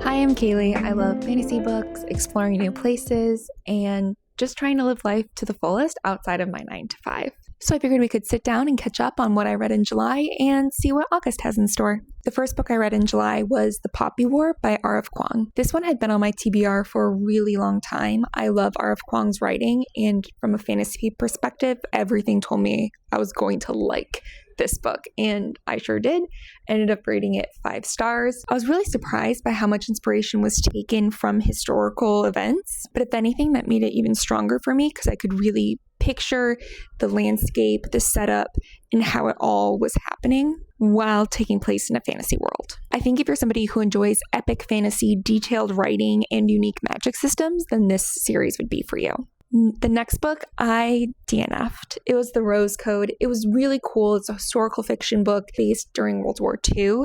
Hi, I'm Kaylee. I love fantasy books, exploring new places, and just trying to live life to the fullest outside of my 9 to 5. So I figured we could sit down and catch up on what I read in July and see what August has in store. The first book I read in July was The Poppy War by R.F. Kuang. This one had been on my TBR for a really long time. I love R.F. Kuang's writing, and from a fantasy perspective, everything told me I was going to like this book, and I sure did. Ended up rating it 5 stars. I was really surprised by how much inspiration was taken from historical events, but if anything, that made it even stronger for me because I could really picture the landscape, the setup, and how it all was happening while taking place in a fantasy world. I think if you're somebody who enjoys epic fantasy, detailed writing, and unique magic systems, then this series would be for you. The next book, I DNF'd. It was The Rose Code. It was really cool. It's a historical fiction book based during World War II,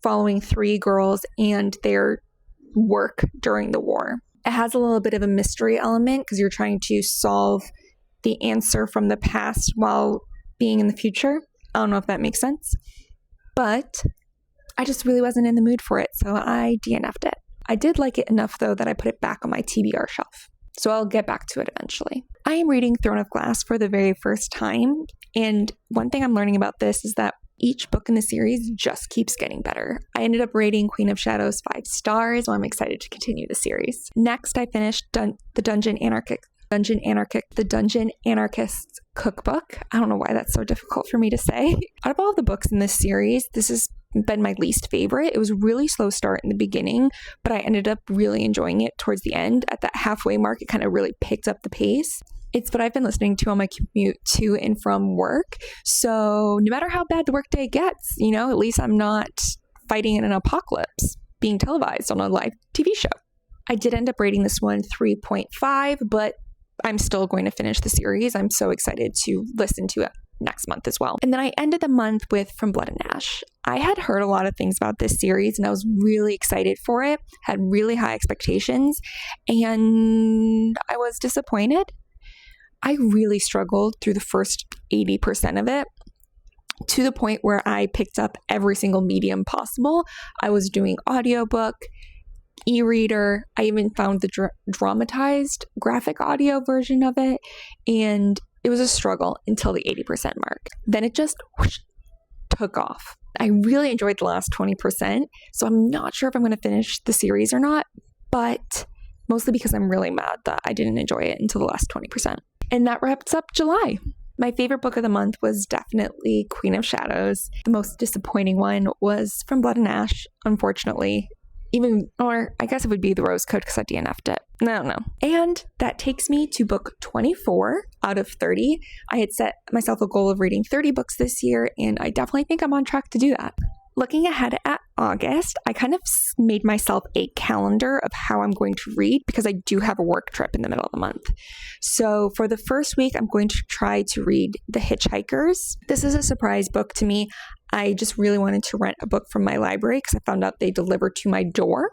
following 3 girls and their work during the war. It has a little bit of a mystery element because you're trying to solve the answer from the past while being in the future. I don't know if that makes sense, but I just really wasn't in the mood for it, so I DNF'd it. I did like it enough, though, that I put it back on my TBR shelf. So I'll get back to it eventually. I am reading Throne of Glass for the very first time, and one thing I'm learning about this is that each book in the series just keeps getting better. I ended up rating Queen of Shadows 5 stars, so I'm excited to continue the series. Next, I finished the Dungeon Anarchist Cookbook. I don't know why that's so difficult for me to say. Out of all the books in this series, this has been my least favorite. It was a really slow start in the beginning, but I ended up really enjoying it towards the end. At that halfway mark, it kind of really picked up the pace. It's what I've been listening to on my commute to and from work. So no matter how bad the workday gets, at least I'm not fighting in an apocalypse being televised on a live TV show. I did end up rating this one 3.5, but I'm still going to finish the series. I'm so excited to listen to it next month as well. And then I ended the month with From Blood and Ash. I had heard a lot of things about this series and I was really excited for it, had really high expectations, and I was disappointed. I really struggled through the first 80% of it, to the point where I picked up every single medium possible. I was doing audiobook, e-reader. I even found the dramatized graphic audio version of it, and it was a struggle until the 80% mark. Then it just took off. I really enjoyed the last 20%, so I'm not sure if I'm going to finish the series or not, but mostly because I'm really mad that I didn't enjoy it until the last 20%. And that wraps up July. My favorite book of the month was definitely Queen of Shadows. The most disappointing one was From Blood and Ash, unfortunately. Or I guess it would be The Rose Code because I DNF'd it. No. And that takes me to book 24 out of 30. I had set myself a goal of reading 30 books this year, and I definitely think I'm on track to do that. Looking ahead at August, I kind of made myself a calendar of how I'm going to read because I do have a work trip in the middle of the month. So for the first week, I'm going to try to read The Hitchhikers. This is a surprise book to me. I just really wanted to rent a book from my library because I found out they deliver to my door.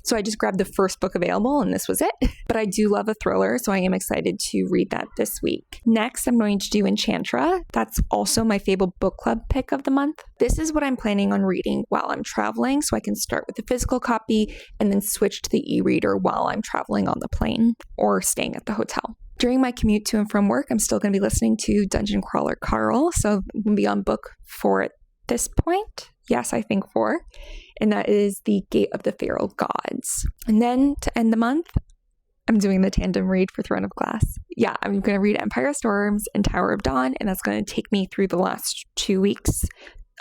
So I just grabbed the first book available and this was it. But I do love a thriller, so I am excited to read that this week. Next, I'm going to do Enchantra. That's also my favorite book club pick of the month. This is what I'm planning on reading while I'm traveling, so I can start with the physical copy and then switch to the e-reader while I'm traveling on the plane or staying at the hotel. During my commute to and from work, I'm still going to be listening to Dungeon Crawler Carl, so I'm going to be on book 4 at this point. Yes, I think 4. And that is The Gate of the Feral Gods. And then to end the month, I'm doing the tandem read for Throne of Glass. Yeah, I'm going to read Empire Storms and Tower of Dawn, and that's going to take me through the last 2 weeks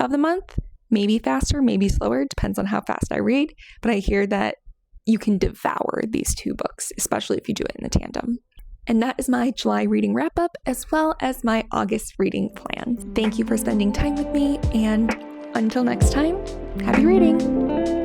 of the month. Maybe faster, maybe slower, depends on how fast I read. But I hear that you can devour these 2 books, especially if you do it in the tandem. And that is my July reading wrap up, as well as my August reading plan. Thank you for spending time with me, and until next time, happy reading!